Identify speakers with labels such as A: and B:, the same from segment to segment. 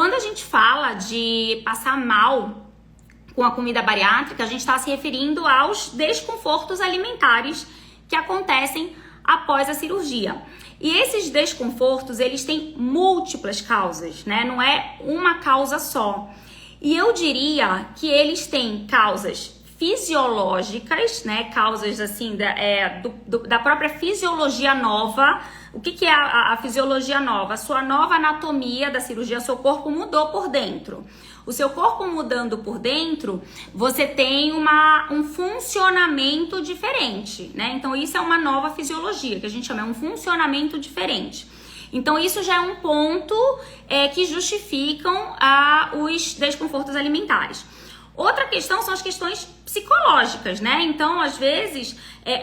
A: Quando a gente fala de passar mal com a comida bariátrica, a gente está se referindo aos desconfortos alimentares que acontecem após a cirurgia. E esses desconfortos, eles têm múltiplas causas, né? Não é uma causa só. E eu diria que eles têm causas fisiológicas, né? Causas assim da própria fisiologia nova. O que é a fisiologia nova? A sua nova anatomia da cirurgia, seu corpo mudou por dentro. O seu corpo mudando por dentro, você tem um funcionamento diferente, né? Então isso é uma nova fisiologia, que a gente chama, é um funcionamento diferente. Então isso já é um ponto que justificam os desconfortos alimentares. Outra questão são as questões psicológicas, né? Então, às vezes,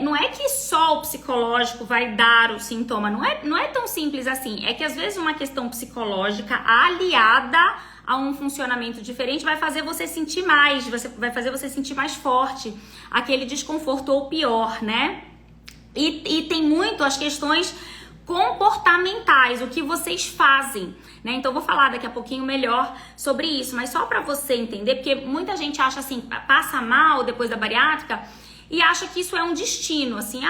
A: não é que só o psicológico vai dar o sintoma, não é tão simples assim. É que, às vezes, uma questão psicológica aliada a um funcionamento diferente vai fazer você sentir mais, vai fazer você sentir mais forte aquele desconforto ou pior, né? E tem muito as questões comportamentais, o que vocês fazem, né? Então eu vou falar daqui a pouquinho melhor sobre isso, mas só para você entender, porque muita gente acha assim, passa mal depois da bariátrica e acha que isso é um destino, assim,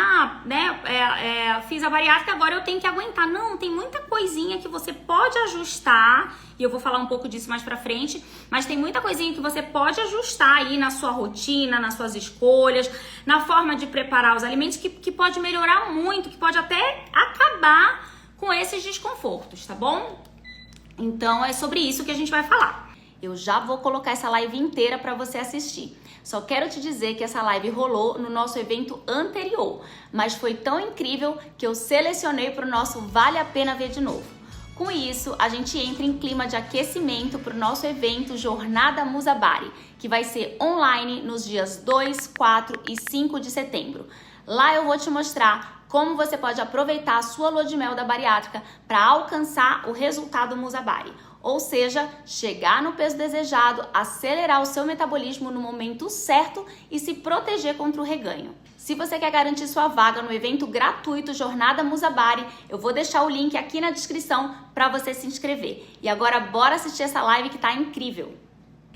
A: fiz a bariátrica, agora eu tenho que aguentar. Não, tem muita coisinha que você pode ajustar, e eu vou falar um pouco disso mais pra frente, mas tem muita coisinha que você pode ajustar aí na sua rotina, nas suas escolhas, na forma de preparar os alimentos, que pode melhorar muito, que pode até acabar com esses desconfortos, tá bom? Então é sobre isso que a gente vai falar. Eu já vou colocar essa live inteira para você assistir. Só quero te dizer que essa live rolou no nosso evento anterior, mas foi tão incrível que eu selecionei para o nosso Vale a Pena Ver de Novo. Com isso, a gente entra em clima de aquecimento para o nosso evento Jornada Musabari, que vai ser online nos dias 2, 4 e 5 de setembro. Lá eu vou te mostrar como você pode aproveitar a sua lua de mel da bariátrica para alcançar o resultado Musabari. Ou seja, chegar no peso desejado, acelerar o seu metabolismo no momento certo e se proteger contra o reganho. Se você quer garantir sua vaga no evento gratuito Jornada Musabari, eu vou deixar o link aqui na descrição para você se inscrever. E agora bora assistir essa live que tá incrível!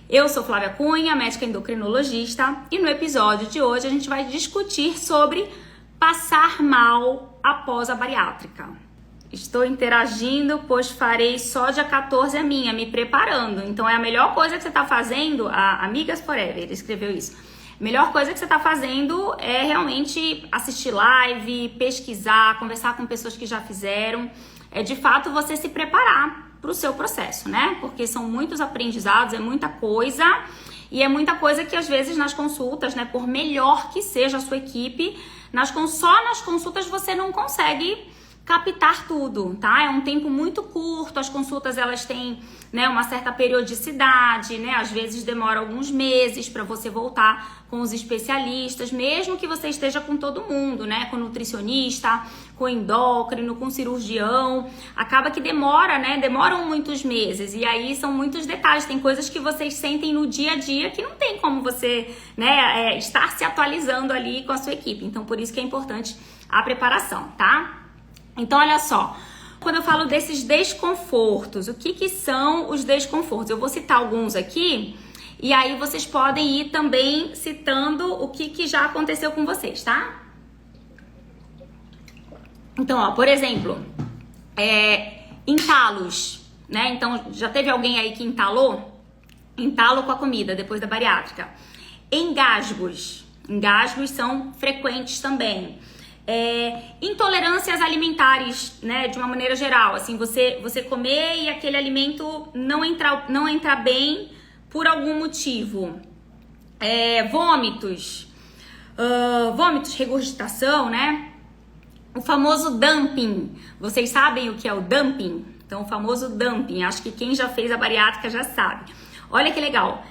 A: Eu sou Flávia Cunha, médica endocrinologista, e no episódio de hoje a gente vai discutir sobre passar mal após a bariátrica. Estou interagindo, pois farei só dia 14 a minha, me preparando. Então é a melhor coisa que você está fazendo, a Amigas Forever, ele escreveu isso. A melhor coisa que você está fazendo é realmente assistir live, pesquisar, conversar com pessoas que já fizeram. É de fato você se preparar para o seu processo, né? Porque são muitos aprendizados, é muita coisa. E é muita coisa que às vezes nas consultas, né, por melhor que seja a sua equipe, só nas consultas você não consegue captar tudo, tá? É um tempo muito curto, as consultas elas têm, né, uma certa periodicidade, né? Às vezes demora alguns meses para você voltar com os especialistas, mesmo que você esteja com todo mundo, né? Com nutricionista, com endócrino, com cirurgião, acaba que demora, né? Demoram muitos meses e aí são muitos detalhes, tem coisas que vocês sentem no dia a dia que não tem como você, né, estar se atualizando ali com a sua equipe. Então por isso que é importante a preparação, tá? Então, olha só, quando eu falo desses desconfortos, o que são os desconfortos? Eu vou citar alguns aqui e aí vocês podem ir também citando o que já aconteceu com vocês, tá? Então, ó, por exemplo, entalos, né? Então, já teve alguém aí que entalou? Entalo com a comida depois da bariátrica. Engasgos. Engasgos são frequentes também. Intolerâncias alimentares, né, de uma maneira geral, assim, você comer e aquele alimento não entrar bem por algum motivo. Vômitos, regurgitação, né? O famoso dumping, vocês sabem o que é o dumping? Então, o famoso dumping, acho que quem já fez a bariátrica já sabe. Olha que legal.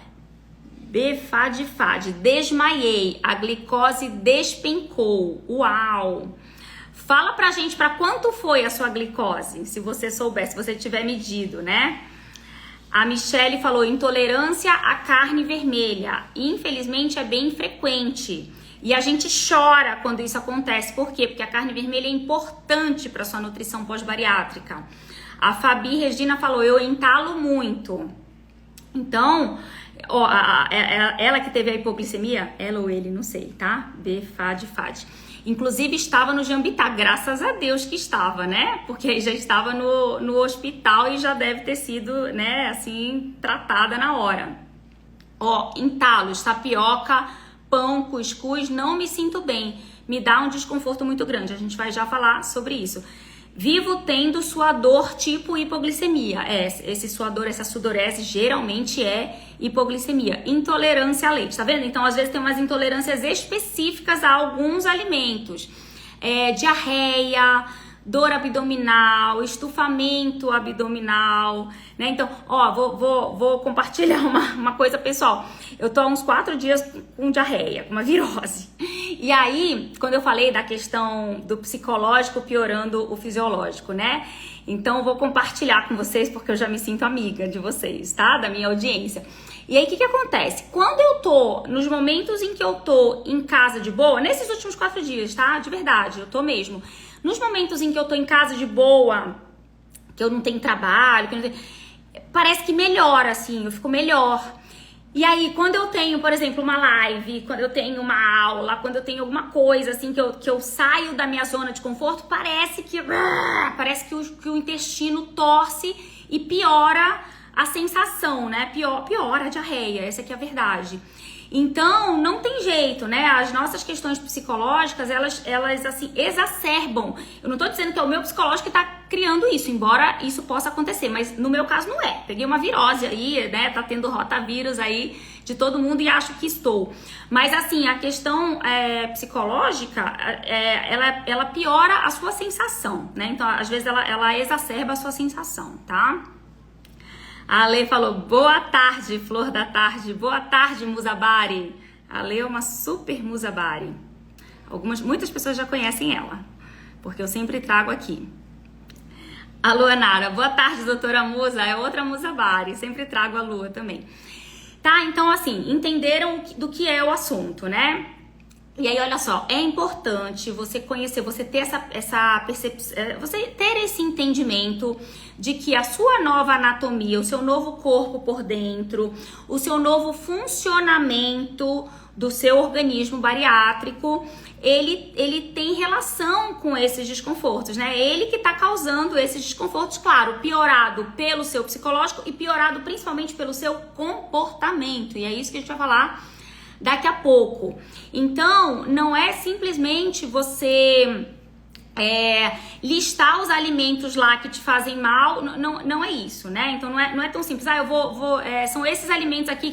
A: Fade, desmaiei, a glicose despencou, uau! Fala pra gente pra quanto foi a sua glicose, se você souber, se você tiver medido, né? A Michele falou intolerância à carne vermelha, infelizmente é bem frequente e a gente chora quando isso acontece, por quê? Porque a carne vermelha é importante para sua nutrição pós-bariátrica. A Fabi Regina falou, eu entalo muito. Então, ó, ela que teve a hipoglicemia, ela ou ele, não sei, tá? Fad. Inclusive estava no Jambitá, graças a Deus que estava, né? Porque aí já estava no hospital e já deve ter sido, né, assim, tratada na hora. Ó, entalos, tapioca, pão, cuscuz, não me sinto bem. Me dá um desconforto muito grande. A gente vai já falar sobre isso. Vivo tendo suador tipo hipoglicemia. Esse suador, essa sudorese geralmente é hipoglicemia. Intolerância a leite, tá vendo? Então, às vezes tem umas intolerâncias específicas a alguns alimentos. Diarreia, dor abdominal, estufamento abdominal, né? Então, ó, vou compartilhar uma coisa pessoal. Eu tô há uns 4 dias com diarreia, com uma virose. E aí, quando eu falei da questão do psicológico piorando o fisiológico, né? Então, eu vou compartilhar com vocês, porque eu já me sinto amiga de vocês, tá? Da minha audiência. E aí, o que acontece? Quando eu tô, nos momentos em que eu tô em casa de boa, nesses últimos 4 dias, tá? De verdade, eu tô mesmo. Nos momentos em que eu tô em casa de boa, que eu não tenho trabalho, parece que melhora, assim, eu fico melhor. E aí, quando eu tenho, por exemplo, uma live, quando eu tenho uma aula, quando eu tenho alguma coisa, assim, que eu saio da minha zona de conforto, parece que o intestino torce e piora a sensação, né? Piora a diarreia, essa aqui é a verdade. Então, não tem jeito, né? As nossas questões psicológicas, elas assim, exacerbam. Eu não tô dizendo que é o meu psicológico que tá criando isso, embora isso possa acontecer, mas no meu caso não é. Peguei uma virose aí, né? Tá tendo rotavírus aí de todo mundo e acho que estou. Mas assim, a questão psicológica, ela piora a sua sensação, né? Então, às vezes, ela exacerba a sua sensação, tá? A Ale falou, boa tarde, flor da tarde. Boa tarde, Musabari. A Ale é uma super Musabari. Muitas pessoas já conhecem ela, porque eu sempre trago aqui. A Lua Nara, boa tarde, doutora Musa. É outra Musabari, sempre trago a Lua também. Tá, então assim, entenderam do que é o assunto, né? E aí, olha só, é importante você conhecer, você ter essa percepção, você ter esse entendimento de que a sua nova anatomia, o seu novo corpo por dentro, o seu novo funcionamento do seu organismo bariátrico, ele tem relação com esses desconfortos, né? Ele que tá causando esses desconfortos, claro, piorado pelo seu psicológico e piorado principalmente pelo seu comportamento. E é isso que a gente vai falar daqui a pouco. Então, não é simplesmente você listar os alimentos lá que te fazem mal, não é isso, né? Então, não é tão simples. São esses alimentos aqui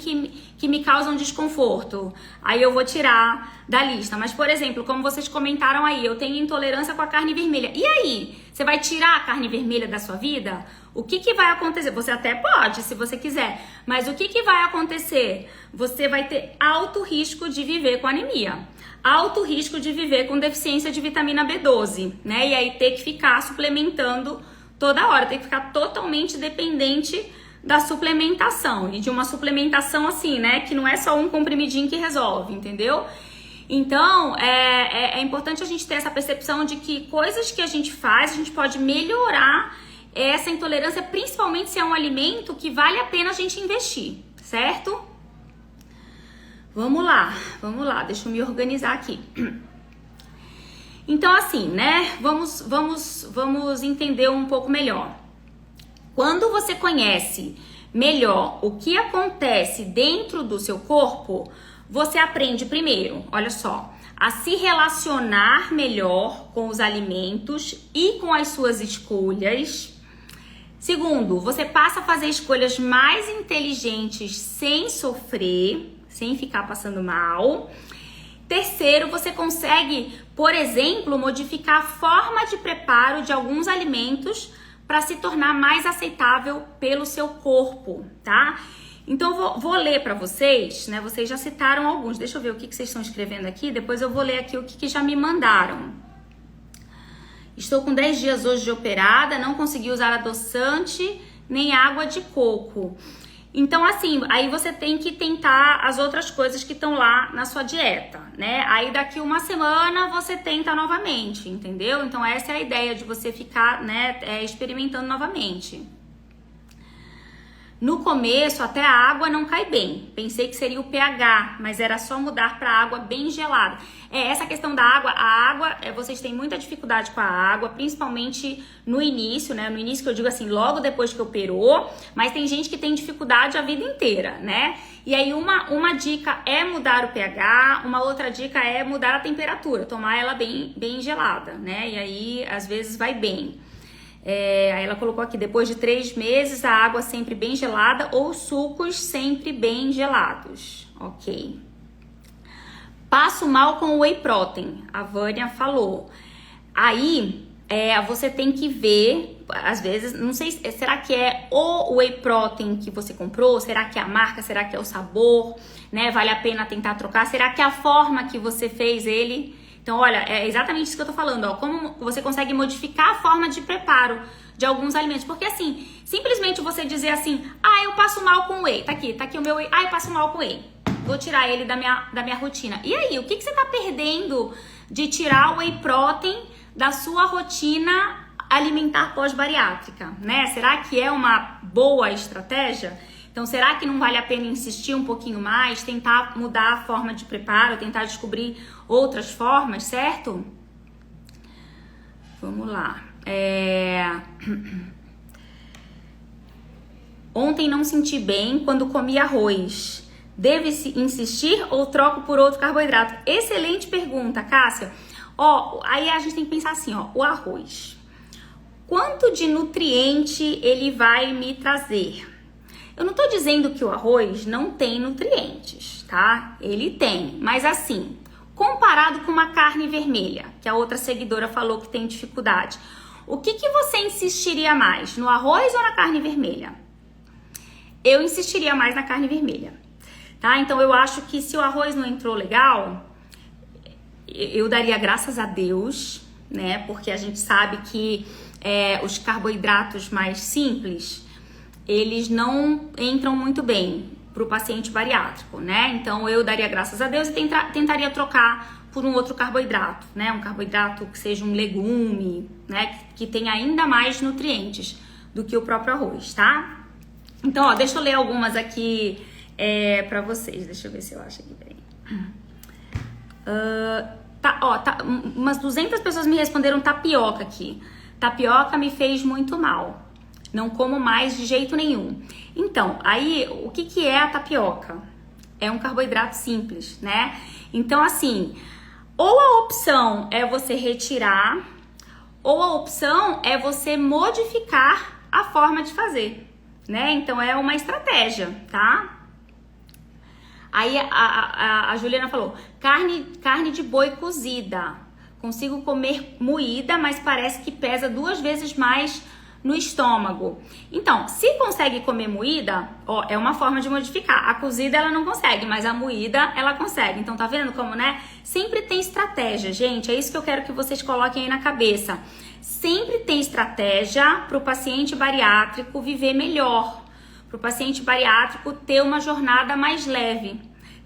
A: que me causam desconforto. Aí eu vou tirar da lista. Mas, por exemplo, como vocês comentaram aí, eu tenho intolerância com a carne vermelha. E aí? Você vai tirar a carne vermelha da sua vida? O que vai acontecer? Você até pode, se você quiser. Mas o que vai acontecer? Você vai ter alto risco de viver com anemia. Alto risco de viver com deficiência de vitamina B12, né? E aí ter que ficar suplementando toda hora. Ter que ficar totalmente dependente da suplementação. E de uma suplementação assim, né? Que não é só um comprimidinho que resolve, entendeu? Então, é importante a gente ter essa percepção de que coisas que a gente faz, a gente pode melhorar essa intolerância, principalmente se é um alimento que vale a pena a gente investir, certo? Vamos lá, deixa eu me organizar aqui. Então, assim, né, vamos entender um pouco melhor. Quando você conhece melhor o que acontece dentro do seu corpo, você aprende primeiro, olha só, a se relacionar melhor com os alimentos e com as suas escolhas. Segundo, você passa a fazer escolhas mais inteligentes sem sofrer, sem ficar passando mal. Terceiro, você consegue, por exemplo, modificar a forma de preparo de alguns alimentos para se tornar mais aceitável pelo seu corpo, tá? Então, vou ler para vocês, né? Vocês já citaram alguns. Deixa eu ver o que vocês estão escrevendo aqui. Depois eu vou ler aqui o que já me mandaram. Estou com 10 dias hoje de operada, não consegui usar adoçante nem água de coco. Então, assim, aí você tem que tentar as outras coisas que estão lá na sua dieta, né? Aí daqui uma semana você tenta novamente, entendeu? Então essa é a ideia de você ficar, né, experimentando novamente. No começo, até a água não cai bem. Pensei que seria o pH, mas era só mudar para água bem gelada. Essa questão da água, vocês têm muita dificuldade com a água, principalmente no início, né? No início que eu digo assim, logo depois que operou, mas tem gente que tem dificuldade a vida inteira, né? E aí uma dica é mudar o pH, uma outra dica é mudar a temperatura, tomar ela bem gelada, né? E aí, às vezes, vai bem. Aí ela colocou aqui, depois de 3 meses, a água sempre bem gelada ou sucos sempre bem gelados. Ok. Passo mal com o whey protein, a Vânia falou. Aí, você tem que ver, às vezes, não sei, será que é o whey protein que você comprou? Será que é a marca? Será que é o sabor? Né? Vale a pena tentar trocar? Será que é a forma que você fez ele? Então, olha, é exatamente isso que eu tô falando, ó. Como você consegue modificar a forma de preparo de alguns alimentos. Porque, assim, simplesmente você dizer assim, eu passo mal com whey. Tá aqui o meu whey. Eu passo mal com whey. Vou tirar ele da minha rotina. E aí, o que você tá perdendo de tirar o whey protein da sua rotina alimentar pós-bariátrica, né? Será que é uma boa estratégia? Então, será que não vale a pena insistir um pouquinho mais, tentar mudar a forma de preparo, tentar descobrir outras formas, certo? Vamos lá. Ontem não senti bem quando comi arroz. Deve-se insistir ou troco por outro carboidrato? Excelente pergunta, Cássia. Aí a gente tem que pensar assim, o arroz. Quanto de nutriente ele vai me trazer? Eu não tô dizendo que o arroz não tem nutrientes, tá? Ele tem, mas assim, comparado com uma carne vermelha, que a outra seguidora falou que tem dificuldade, o que você insistiria mais, no arroz ou na carne vermelha? Eu insistiria mais na carne vermelha, tá? Então eu acho que se o arroz não entrou legal, eu daria graças a Deus, né? Porque a gente sabe que os carboidratos mais simples, eles não entram muito bem para o paciente bariátrico, né? Então eu daria graças a Deus e tentaria trocar por um outro carboidrato, né? Um carboidrato que seja um legume, né? Que tenha ainda mais nutrientes do que o próprio arroz, tá? Então, deixa eu ler algumas aqui para vocês. Deixa eu ver se eu acho aqui, peraí. Umas 200 pessoas me responderam tapioca aqui. Tapioca me fez muito mal. Não como mais de jeito nenhum. Então, aí, o que é a tapioca? É um carboidrato simples, né? Então, assim, ou a opção é você retirar, ou a opção é você modificar a forma de fazer, né? Então, é uma estratégia, tá? Aí, a Juliana falou, carne de boi cozida. Consigo comer moída, mas parece que pesa 2 vezes mais no estômago. Então, se consegue comer moída, é uma forma de modificar. A cozida ela não consegue, mas a moída ela consegue. Então, tá vendo como, né? Sempre tem estratégia, gente. É isso que eu quero que vocês coloquem aí na cabeça. Sempre tem estratégia para o paciente bariátrico viver melhor. Para o paciente bariátrico ter uma jornada mais leve.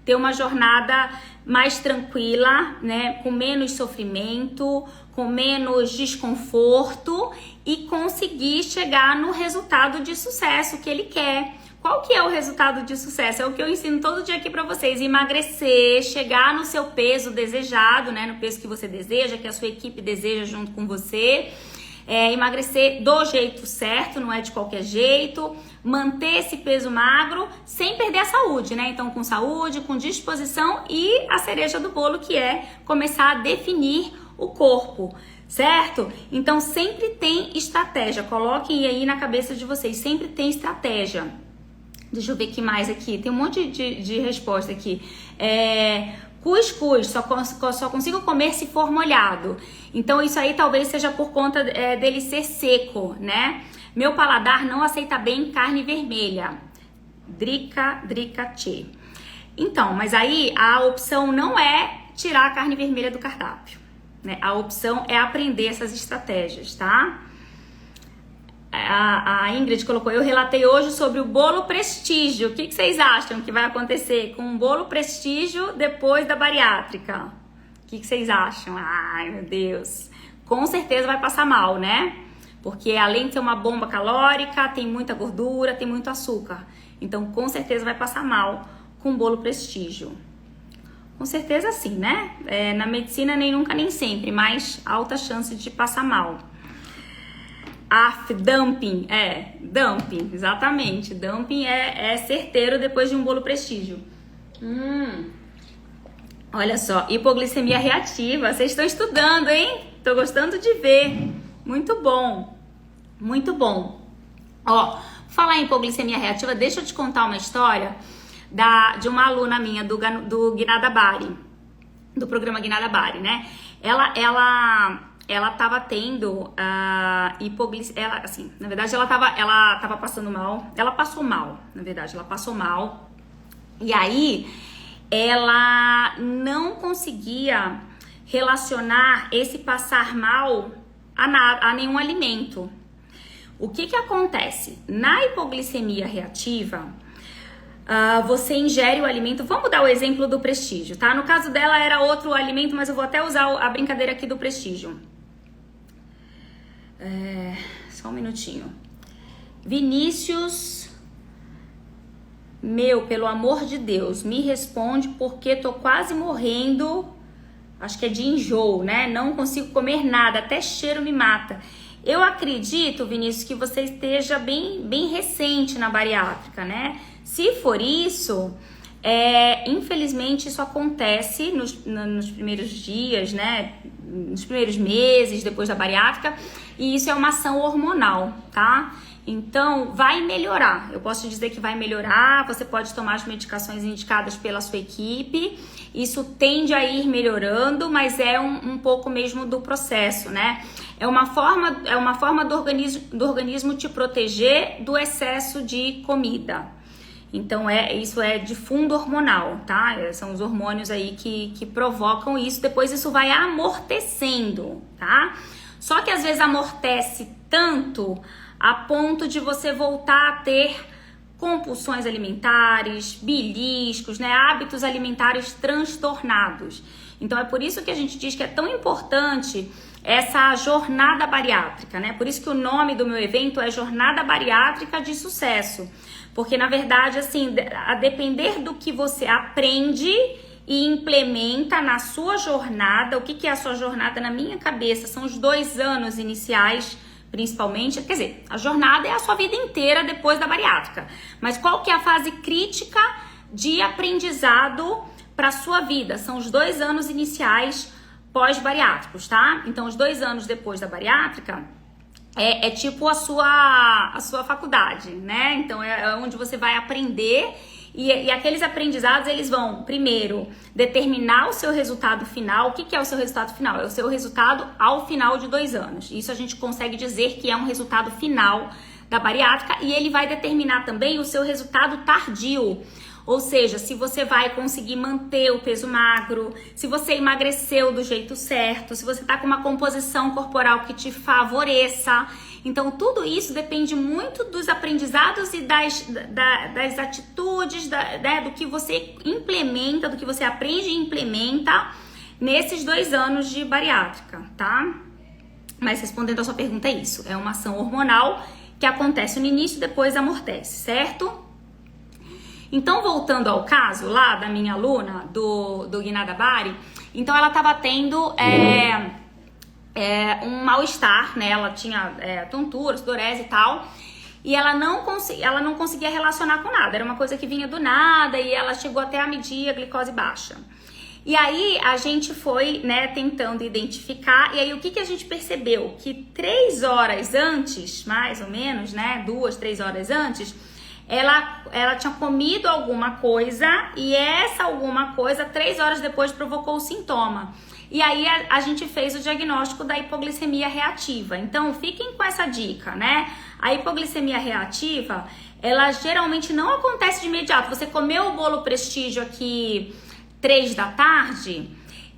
A: Ter uma jornada mais tranquila, né? Com menos sofrimento, com menos desconforto e conseguir chegar no resultado de sucesso que ele quer. Qual que é o resultado de sucesso? É o que eu ensino todo dia aqui pra vocês. Emagrecer, chegar no seu peso desejado, né? No peso que você deseja, que a sua equipe deseja junto com você. Emagrecer do jeito certo, não é de qualquer jeito. Manter esse peso magro sem perder a saúde, né? Então, com saúde, com disposição e a cereja do bolo, que é começar a definir o corpo, certo? Então, sempre tem estratégia. Coloquem aí na cabeça de vocês, sempre tem estratégia. Deixa eu ver o que mais aqui. Tem um monte de resposta aqui. Cuscuz, só consigo comer se for molhado. Então, isso aí talvez seja por conta dele ser seco, né? Meu paladar não aceita bem carne vermelha. Drica tchê. Então, mas aí a opção não é tirar a carne vermelha do cardápio, né? A opção é aprender essas estratégias, tá? A Ingrid colocou, eu relatei hoje sobre o bolo prestígio. O que vocês acham que vai acontecer com o bolo prestígio depois da bariátrica? O que vocês acham? Ai, meu Deus. Com certeza vai passar mal, né? Porque além de ser uma bomba calórica, tem muita gordura, tem muito açúcar. Então, com certeza vai passar mal com o bolo prestígio. Com certeza sim, né? Na medicina nem nunca nem sempre, mas alta chance de passar mal. Dumping, dumping, exatamente. Dumping é certeiro depois de um bolo prestígio. Olha só, hipoglicemia reativa. Vocês estão estudando, hein? Tô gostando de ver. Muito bom, muito bom. Ó, falar em hipoglicemia reativa, deixa eu te contar uma história de uma aluna minha do Guinadabari, do programa Guinadabari, né? Ela tava tendo hipoglicemia, assim, na verdade ela tava passando mal, ela passou mal, na verdade, ela passou mal, e aí ela não conseguia relacionar esse passar mal a nenhum alimento. O que acontece? Na hipoglicemia reativa, você ingere o alimento, vamos dar o exemplo do prestígio, tá? No caso dela era outro alimento, mas eu vou até usar a brincadeira aqui do prestígio. Só um minutinho. Vinícius, meu, pelo amor de Deus, me responde porque tô quase morrendo, acho que é de enjoo, né? Não consigo comer nada, até cheiro me mata. Eu acredito, Vinícius, que você esteja bem recente na bariátrica, né? Se for isso, infelizmente isso acontece nos primeiros dias, né? Nos primeiros meses depois da bariátrica, e isso é uma ação hormonal, tá? Então, vai melhorar. Eu posso dizer que vai melhorar, você pode tomar as medicações indicadas pela sua equipe, isso tende a ir melhorando, mas é um pouco mesmo do processo, né? É uma forma do organismo te proteger do excesso de comida. Então, isso é de fundo hormonal, tá? São os hormônios aí que provocam isso. Depois isso vai amortecendo, tá? Só que às vezes amortece tanto a ponto de você voltar a ter compulsões alimentares, beliscos, né? Hábitos alimentares transtornados. Então, é por isso que a gente diz que é tão importante essa jornada bariátrica, né? Por isso que o nome do meu evento é Jornada Bariátrica de Sucesso. Porque, na verdade, assim, a depender do que você aprende e implementa na sua jornada, o que é a sua jornada na minha cabeça? São os 2 anos iniciais, principalmente. Quer dizer, a jornada é a sua vida inteira depois da bariátrica. Mas qual que é a fase crítica de aprendizado para a sua vida? São os 2 anos iniciais pós-bariátricos, tá? Então, os 2 anos depois da bariátrica é tipo a sua faculdade, né? Então, é onde você vai aprender e aqueles aprendizados, eles vão, primeiro, determinar o seu resultado final. O que é o seu resultado final? É o seu resultado ao final de 2 anos. Isso a gente consegue dizer que é um resultado final da bariátrica e ele vai determinar também o seu resultado tardio. Ou seja, se você vai conseguir manter o peso magro, se você emagreceu do jeito certo, se você tá com uma composição corporal que te favoreça. Então, tudo isso depende muito dos aprendizados e das atitudes, do que você implementa, do que você aprende e implementa nesses 2 anos de bariátrica, tá? Mas respondendo a sua pergunta, é isso. É uma ação hormonal que acontece no início e depois amortece, certo? Então, voltando ao caso lá da minha aluna do Guinadabari, então ela estava tendo um mal-estar, né? Ela tinha tontura, sudorese e tal, e ela não conseguia relacionar com nada. Era uma coisa que vinha do nada e ela chegou até a medir a glicose baixa. E aí a gente foi, né, tentando identificar, e aí o que a gente percebeu? Que 3 horas antes, mais ou menos, né, 2, 3 horas antes, ela tinha comido alguma coisa e essa alguma coisa 3 horas depois provocou o sintoma. E aí a gente fez o diagnóstico da hipoglicemia reativa. Então fiquem com essa dica, né? A hipoglicemia reativa, ela geralmente não acontece de imediato. Você comeu o bolo prestígio aqui 3 da tarde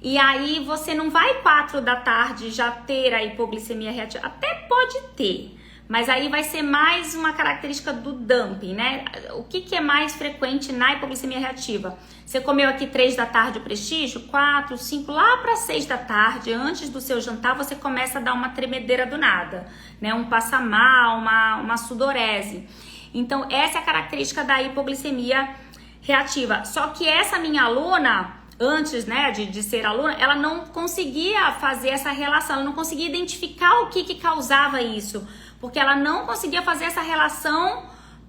A: e aí você não vai 4 da tarde já ter a hipoglicemia reativa. Até pode ter. Mas aí vai ser mais uma característica do dumping, né? O que é mais frequente na hipoglicemia reativa? Você comeu aqui 3 da tarde o Prestígio, 4, 5, lá para 6 da tarde, antes do seu jantar, você começa a dar uma tremedeira do nada, né? Um passa mal, uma sudorese. Então, essa é a característica da hipoglicemia reativa. Só que essa minha aluna, antes, né, de ser aluna, ela não conseguia fazer essa relação, ela não conseguia identificar o que causava isso, porque ela não conseguia fazer essa relação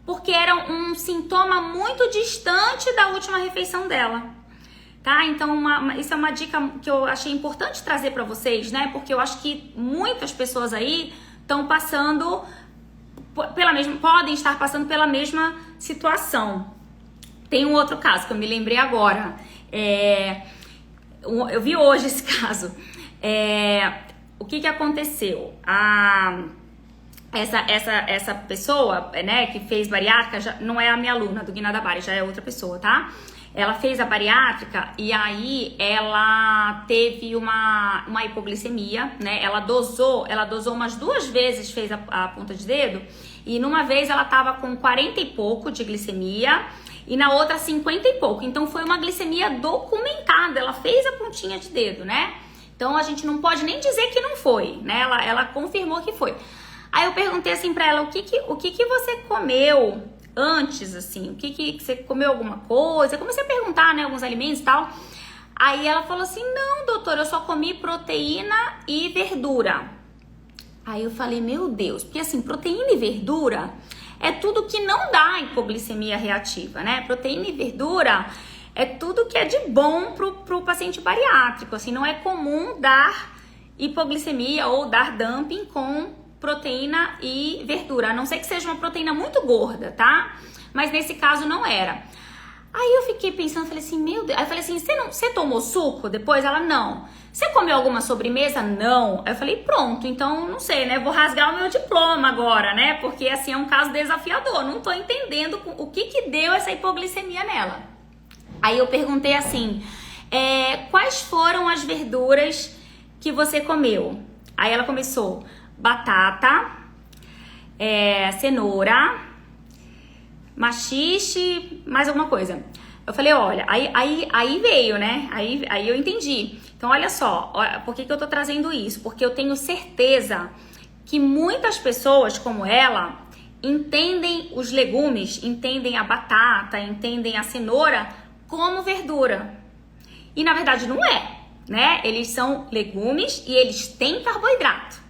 A: porque era um sintoma muito distante da última refeição dela, tá? Então, isso é uma dica que eu achei importante trazer para vocês, né? Porque eu acho que muitas pessoas aí estão passando podem estar passando pela mesma situação. Tem um outro caso que eu me lembrei agora. Eu vi hoje esse caso. O que aconteceu? Essa pessoa, né, que fez bariátrica, já não é a minha aluna do Guiná da Bari, já é outra pessoa, tá? Ela fez a bariátrica e aí ela teve uma hipoglicemia, né? Ela dosou umas 2 vezes, fez a ponta de dedo, e numa vez ela tava com 40 e pouco de glicemia e na outra 50 e pouco. Então foi uma glicemia documentada, ela fez a pontinha de dedo, né? Então a gente não pode nem dizer que não foi, né? Ela confirmou que foi. Aí eu perguntei assim pra ela, o que você comeu antes, assim? O que você comeu alguma coisa? Eu comecei a perguntar, né, alguns alimentos e tal. Aí ela falou assim, não, doutora, eu só comi proteína e verdura. Aí eu falei, meu Deus, porque assim, proteína e verdura é tudo que não dá hipoglicemia reativa, né? Proteína e verdura é tudo que é de bom pro paciente bariátrico, assim, não é comum dar hipoglicemia ou dar dumping com proteína e verdura, a não ser que seja uma proteína muito gorda, tá? Mas nesse caso não era. Aí eu fiquei pensando, falei assim, meu Deus. Aí eu falei assim, você tomou suco depois? Ela, não. Você comeu alguma sobremesa? Não. Aí eu falei, pronto, então não sei, né? Vou rasgar o meu diploma agora, né? Porque assim é um caso desafiador, não tô entendendo o que deu essa hipoglicemia nela. Aí eu perguntei assim, quais foram as verduras que você comeu? Aí ela começou, batata, cenoura, maxixe, mais alguma coisa. Eu falei, olha, aí veio, né? Aí eu entendi. Então, olha só, por que eu tô trazendo isso? Porque eu tenho certeza que muitas pessoas como ela entendem os legumes, entendem a batata, entendem a cenoura como verdura. E na verdade não é, né? Eles são legumes e eles têm carboidrato.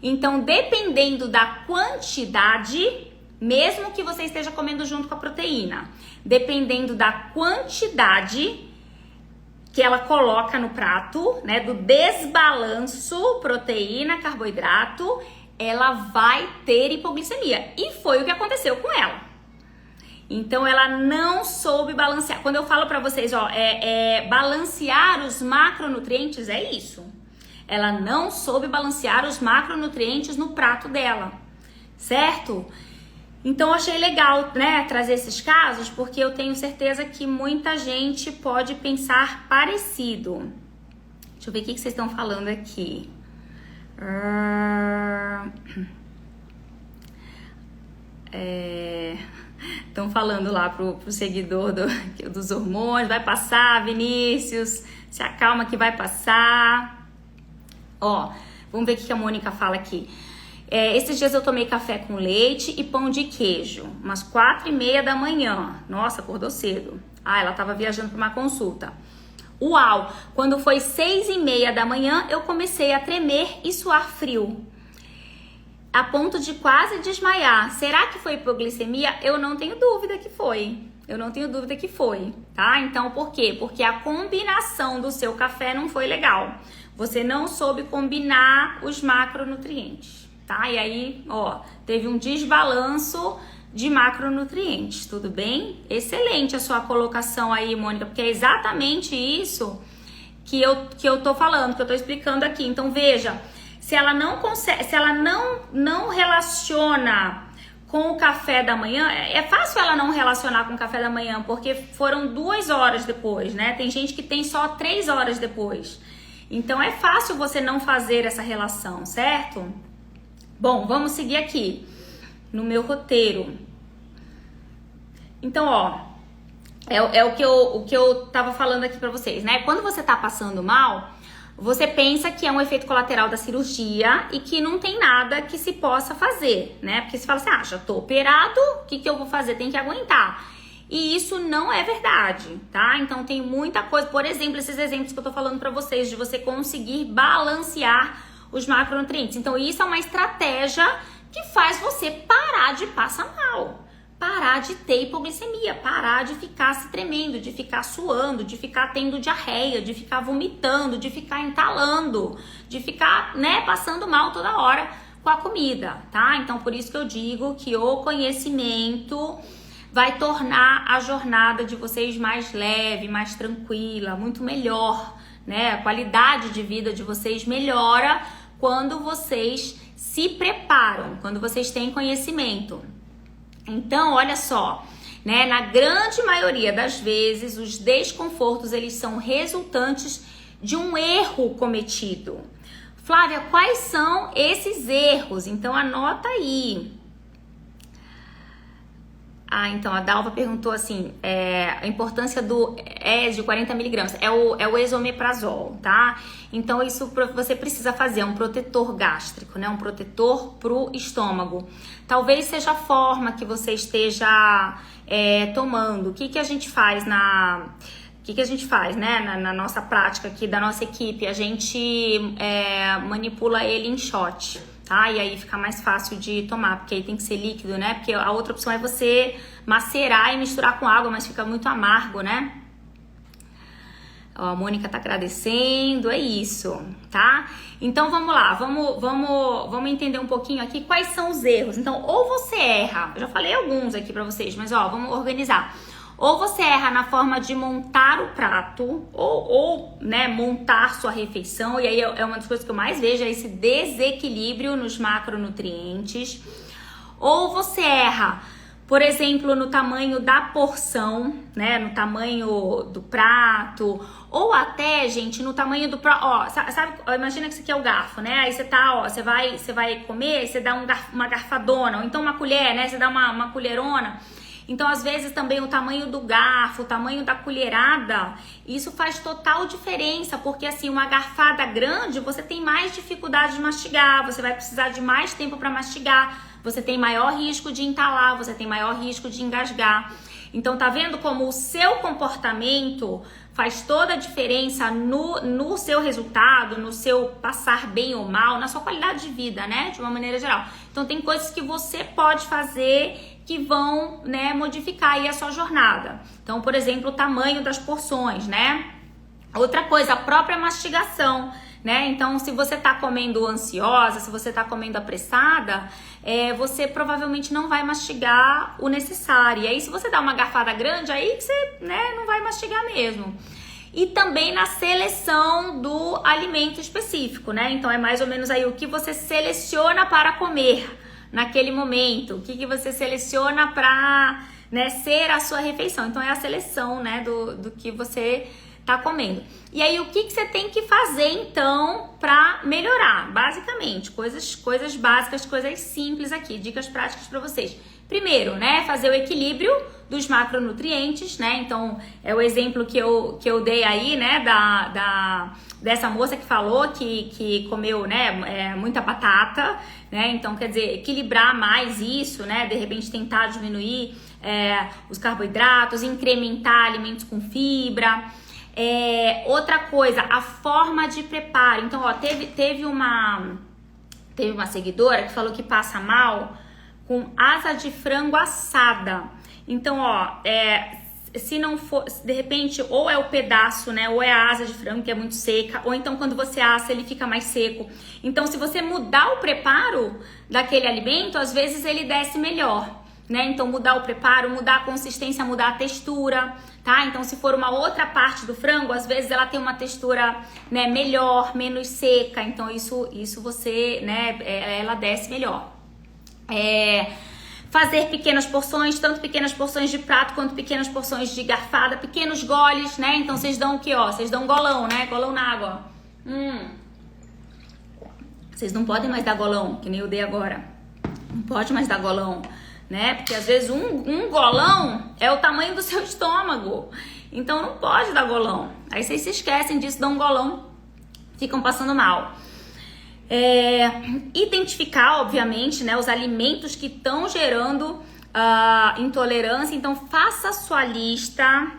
A: Então, dependendo da quantidade, mesmo que você esteja comendo junto com a proteína, dependendo da quantidade que ela coloca no prato, né, do desbalanço proteína-carboidrato, ela vai ter hipoglicemia. E foi o que aconteceu com ela. Então, ela não soube balancear. Quando eu falo pra vocês, balancear os macronutrientes, é isso. Ela não soube balancear os macronutrientes no prato dela, certo? Então, eu achei legal, né, trazer esses casos, porque eu tenho certeza que muita gente pode pensar parecido. Deixa eu ver o que vocês estão falando aqui. Estão falando lá pro seguidor dos hormônios, vai passar, Vinícius, se acalma que vai passar. Ó, vamos ver o que a Mônica fala aqui. Esses dias eu tomei café com leite e pão de queijo, umas 4:30 da manhã. Nossa, acordou cedo. Ela tava viajando para uma consulta. Uau! Quando foi 6:30 da manhã, eu comecei a tremer e suar frio, a ponto de quase desmaiar. Será que foi hipoglicemia? Eu não tenho dúvida que foi. Tá? Então, por quê? Porque a combinação do seu café não foi legal. Você não soube combinar os macronutrientes, tá? E aí, teve um desbalanço de macronutrientes, tudo bem? Excelente a sua colocação aí, Mônica, porque é exatamente isso que eu tô falando, que eu tô explicando aqui. Então, veja, se ela não consegue, se ela não relaciona com o café da manhã, é fácil ela não relacionar com o café da manhã, porque foram 2 horas depois, né? Tem gente que tem só 3 horas depois. Então, é fácil você não fazer essa relação, certo? Bom, vamos seguir aqui no meu roteiro. Então, ó, é o que eu tava falando aqui pra vocês, né? Quando você tá passando mal, você pensa que é um efeito colateral da cirurgia e que não tem nada que se possa fazer, né? Porque você fala assim, já tô operado, o que eu vou fazer? Tem que aguentar. E isso não é verdade, tá? Então tem muita coisa, por exemplo, esses exemplos que eu tô falando pra vocês, de você conseguir balancear os macronutrientes. Então isso é uma estratégia que faz você parar de passar mal, parar de ter hipoglicemia, parar de ficar se tremendo, de ficar suando, de ficar tendo diarreia, de ficar vomitando, de ficar entalando, de ficar, né, passando mal toda hora com a comida, tá? Então por isso que eu digo que o conhecimento vai tornar a jornada de vocês mais leve, mais tranquila, muito melhor, né? A qualidade de vida de vocês melhora quando vocês se preparam, quando vocês têm conhecimento. Então, olha só, né? Na grande maioria das vezes, os desconfortos, eles são resultantes de um erro cometido. Flávia, quais são esses erros? Então, anota aí. Então a Dalva perguntou assim, a importância do de 40 miligramas, é o esomeprazol, tá? Então isso você precisa fazer, é um protetor gástrico, né? Um protetor pro estômago. Talvez seja a forma que você esteja tomando. O que a gente faz né, na nossa prática aqui, da nossa equipe? A gente manipula ele em shot, tá? E aí fica mais fácil de tomar, porque aí tem que ser líquido, né? Porque a outra opção é você macerar e misturar com água, mas fica muito amargo, né? Ó, a Mônica tá agradecendo, é isso, tá? Então vamos lá, vamos entender um pouquinho aqui quais são os erros. Então, ou você erra, eu já falei alguns aqui pra vocês, mas ó, vamos organizar. Ou você erra na forma de montar o prato, ou né, montar sua refeição, e aí é uma das coisas que eu mais vejo, é esse desequilíbrio nos macronutrientes. Ou você erra, por exemplo, no tamanho da porção, né, no tamanho do prato, ou até, gente, no tamanho do prato, ó, sabe, imagina que isso aqui é o garfo, né, aí você tá, ó, você vai comer, você dá uma garfadona, ou então uma colher, né, você dá uma colherona. Então, às vezes, também o tamanho do garfo, o tamanho da colherada, isso faz total diferença, porque assim, uma garfada grande, você tem mais dificuldade de mastigar, você vai precisar de mais tempo para mastigar, você tem maior risco de entalar, você tem maior risco de engasgar. Então, tá vendo como o seu comportamento faz toda a diferença no seu resultado, no seu passar bem ou mal, na sua qualidade de vida, né? De uma maneira geral. Então, tem coisas que você pode fazer que vão, né, modificar aí a sua jornada. Então, por exemplo, o tamanho das porções, né? Outra coisa, a própria mastigação, né? Então, se você tá comendo ansiosa, se você tá comendo apressada, você provavelmente não vai mastigar o necessário. E aí, se você dá uma garfada grande, aí que você, né, não vai mastigar mesmo. E também na seleção do alimento específico, né? Então, é mais ou menos aí o que você seleciona para comer naquele momento, o que você seleciona para, né, ser a sua refeição. Então é a seleção, né, do que você tá comendo. E aí o que você tem que fazer então para melhorar? Basicamente, coisas básicas, coisas simples aqui, dicas práticas para vocês. Primeiro, né, fazer o equilíbrio dos macronutrientes, né? Então, é o exemplo que eu dei aí, né, dessa moça que falou que comeu, né, muita batata, né? Então, quer dizer, equilibrar mais isso, né? De repente tentar diminuir os carboidratos, incrementar alimentos com fibra. Outra coisa, a forma de preparo. Então, ó, teve uma seguidora que falou que passa mal com asa de frango assada. Então, ó, se não for, de repente, ou é o pedaço, né, ou é a asa de frango que é muito seca, ou então quando você assa ele fica mais seco. Então, se você mudar o preparo daquele alimento, às vezes ele desce melhor, né? Então, mudar o preparo, mudar a consistência, mudar a textura, tá? Então, se for uma outra parte do frango, às vezes ela tem uma textura, né, melhor, menos seca. Então, isso você, né, ela desce melhor. Fazer pequenas porções, tanto pequenas porções de prato quanto pequenas porções de garfada, pequenos goles, né? Então vocês dão o que, ó? Vocês dão um golão, né? Golão na água, ó. Vocês não podem mais dar golão, que nem eu dei agora. Não pode mais dar golão, né? Porque às vezes um golão é o tamanho do seu estômago. Então não pode dar golão. Aí vocês se esquecem disso, dão um golão, ficam passando mal. Identificar, obviamente, né, os alimentos que estão gerando intolerância. Então faça a sua lista,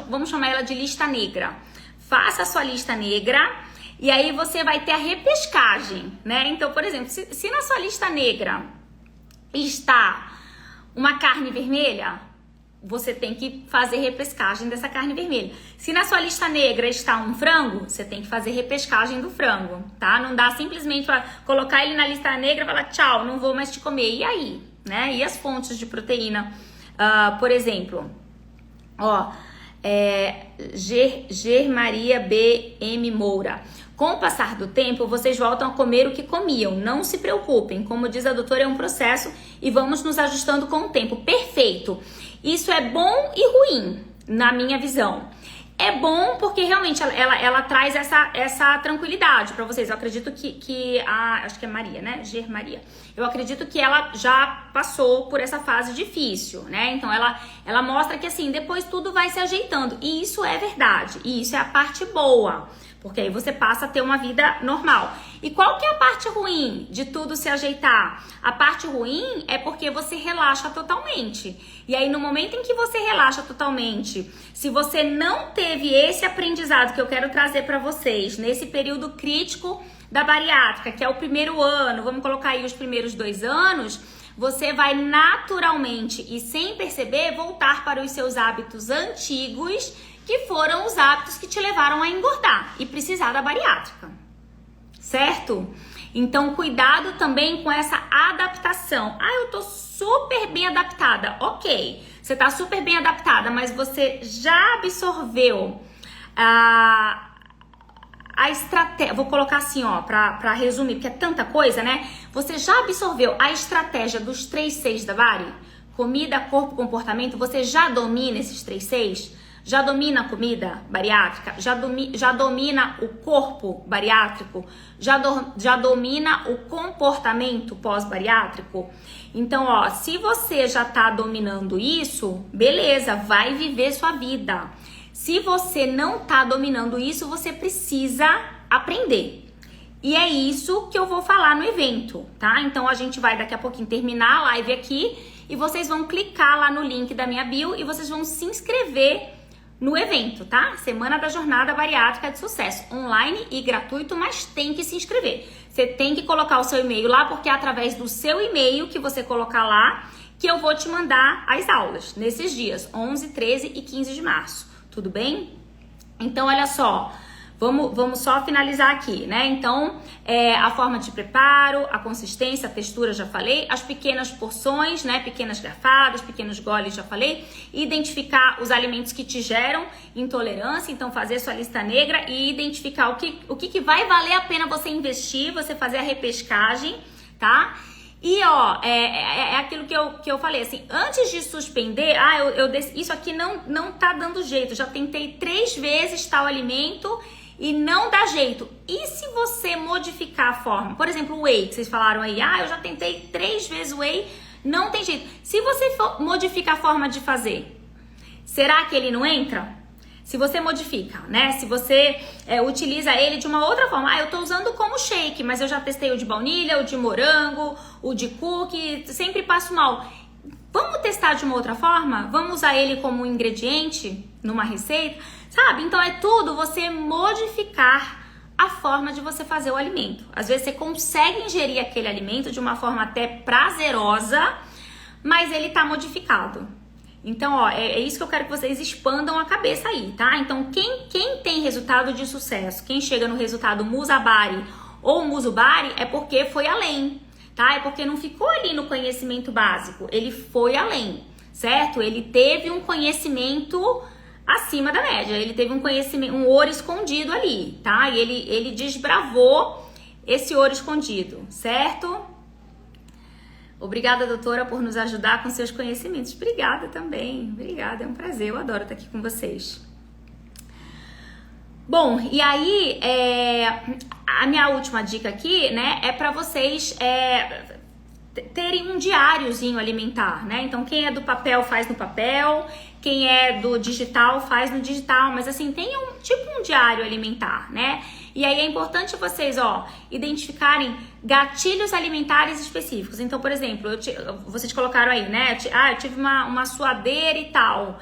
A: vamos chamar ela de lista negra. Faça a sua lista negra e aí você vai ter a repescagem, né? Então, por exemplo, se na sua lista negra está uma carne vermelha, você tem que fazer repescagem dessa carne vermelha. Se na sua lista negra está um frango, você tem que fazer repescagem do frango, tá? Não dá simplesmente para colocar ele na lista negra e falar tchau, não vou mais te comer. E aí, né? E as fontes de proteína, por exemplo, Maria B.M. Moura. Com o passar do tempo, vocês voltam a comer o que comiam. Não se preocupem. Como diz a doutora, é um processo e vamos nos ajustando com o tempo. Perfeito. Isso é bom e ruim, na minha visão. É bom porque realmente ela traz essa tranquilidade para vocês. Eu acredito que acho que é Maria, né? Maria. Eu acredito que ela já passou por essa fase difícil, né? Então ela mostra que assim, depois tudo vai se ajeitando. E isso é verdade. E isso é a parte boa. Porque aí você passa a ter uma vida normal. E qual que é a parte ruim de tudo se ajeitar? A parte ruim é porque você relaxa totalmente. E aí no momento em que você relaxa totalmente, se você não teve esse aprendizado que eu quero trazer para vocês, nesse período crítico da bariátrica, que é o primeiro ano, vamos colocar aí os primeiros 2 anos, você vai naturalmente e sem perceber voltar para os seus hábitos antigos, que foram os hábitos que te levaram a engordar e precisar da bariátrica, certo? Então, cuidado também com essa adaptação. Eu tô super bem adaptada. Ok, você tá super bem adaptada, mas você já absorveu a estratégia, vou colocar assim, pra resumir, porque é tanta coisa, né? Você já absorveu a estratégia dos 3 Cs da Bari? Comida, corpo, comportamento, você já domina esses 3 Cs? Já domina a comida bariátrica? Já domina o corpo bariátrico? Já domina o comportamento pós-bariátrico? Então, se você já tá dominando isso, beleza, vai viver sua vida. Se você não tá dominando isso, você precisa aprender. E é isso que eu vou falar no evento, tá? Então, a gente vai daqui a pouquinho terminar a live aqui e vocês vão clicar lá no link da minha bio e vocês vão se inscrever no evento, tá? Semana da Jornada Bariátrica de Sucesso, online e gratuito, mas tem que se inscrever. Você tem que colocar o seu e-mail lá, porque é através do seu e-mail que você colocar lá que eu vou te mandar as aulas nesses dias, 11, 13 e 15 de março. Tudo bem? Então, olha só, vamos só finalizar aqui, né? Então, a forma de preparo, a consistência, a textura, já falei, as pequenas porções, né? Pequenas garfadas, pequenos goles, já falei. Identificar os alimentos que te geram intolerância, então fazer sua lista negra e identificar o que vai valer a pena você investir, você fazer a repescagem, tá? E é aquilo que eu falei, assim, antes de suspender, isso aqui não tá dando jeito, já tentei 3 vezes tal alimento e não dá jeito. E se você modificar a forma? Por exemplo, o whey, que vocês falaram aí, eu já tentei 3 vezes o whey, não tem jeito. Se você modifica a forma de fazer, será que ele não entra? Se você modifica, né? Se você utiliza ele de uma outra forma. Eu tô usando como shake, mas eu já testei o de baunilha, o de morango, o de cookie, sempre passo mal. Vamos testar de uma outra forma? Vamos usar ele como ingrediente numa receita? Sabe? Então é tudo você modificar a forma de você fazer o alimento. Às vezes você consegue ingerir aquele alimento de uma forma até prazerosa, mas ele tá modificado. Então, é isso que eu quero que vocês expandam a cabeça aí, tá? Então, quem tem resultado de sucesso, quem chega no resultado Musabari ou Musubari, é porque foi além, tá? É porque não ficou ali no conhecimento básico, ele foi além, certo? Ele teve um conhecimento acima da média, ele teve um conhecimento, um ouro escondido ali, tá? E ele desbravou esse ouro escondido, certo? Obrigada, doutora, por nos ajudar com seus conhecimentos. Obrigada também. Obrigada, é um prazer. Eu adoro estar aqui com vocês. Bom, e aí, a minha última dica aqui, né, é para vocês terem um diáriozinho alimentar, né? Então, quem é do papel faz no papel, quem é do digital faz no digital, mas assim, tenha um diário alimentar, né? E aí é importante vocês, identificarem gatilhos alimentares específicos. Então, por exemplo, vocês colocaram aí, né? Eu tive uma suadeira e tal.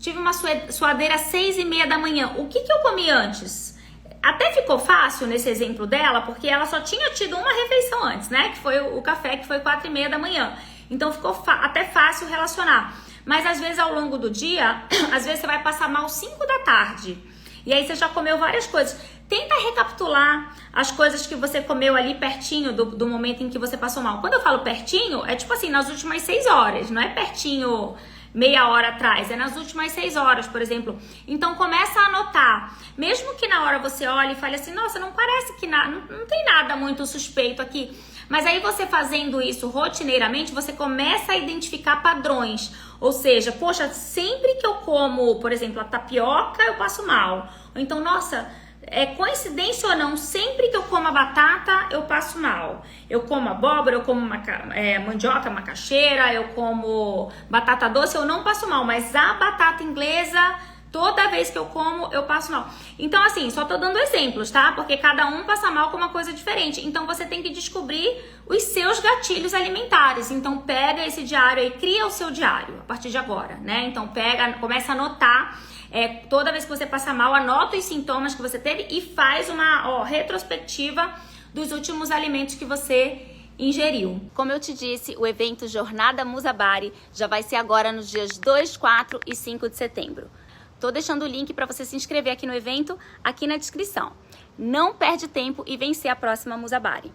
A: Tive uma suadeira às 6:30 da manhã. O que eu comi antes? Até ficou fácil nesse exemplo dela, porque ela só tinha tido uma refeição antes, né? Que foi o café, que foi 4:30 da manhã. Então ficou até fácil relacionar. Mas às vezes ao longo do dia, às vezes você vai passar mal 5 da tarde. E aí você já comeu várias coisas. Tenta recapitular as coisas que você comeu ali pertinho do momento em que você passou mal. Quando eu falo pertinho, é tipo assim, nas últimas 6 horas. Não é pertinho meia hora atrás, é nas últimas 6 horas, por exemplo. Então começa a anotar. Mesmo que na hora você olhe e fale assim, nossa, não parece que não tem nada muito suspeito aqui. Mas aí você fazendo isso rotineiramente, você começa a identificar padrões. Ou seja, poxa, sempre que eu como, por exemplo, a tapioca, eu passo mal. Ou então, nossa, é coincidência ou não, sempre que eu como a batata, eu passo mal. Eu como abóbora, eu como mandioca, macaxeira, eu como batata doce, eu não passo mal. Mas a batata inglesa, toda vez que eu como, eu passo mal. Então, assim, só tô dando exemplos, tá? Porque cada um passa mal com uma coisa diferente. Então, você tem que descobrir os seus gatilhos alimentares. Então, pega esse diário aí, cria o seu diário a partir de agora, né? Então, começa a anotar. Toda vez que você passa mal, anota os sintomas que você teve e faz uma retrospectiva dos últimos alimentos que você ingeriu. Como eu te disse, o evento Jornada Musabari já vai ser agora nos dias 2, 4 e 5 de setembro. Tô deixando o link para você se inscrever aqui no evento, aqui na descrição. Não perde tempo e vencer a próxima Musabari.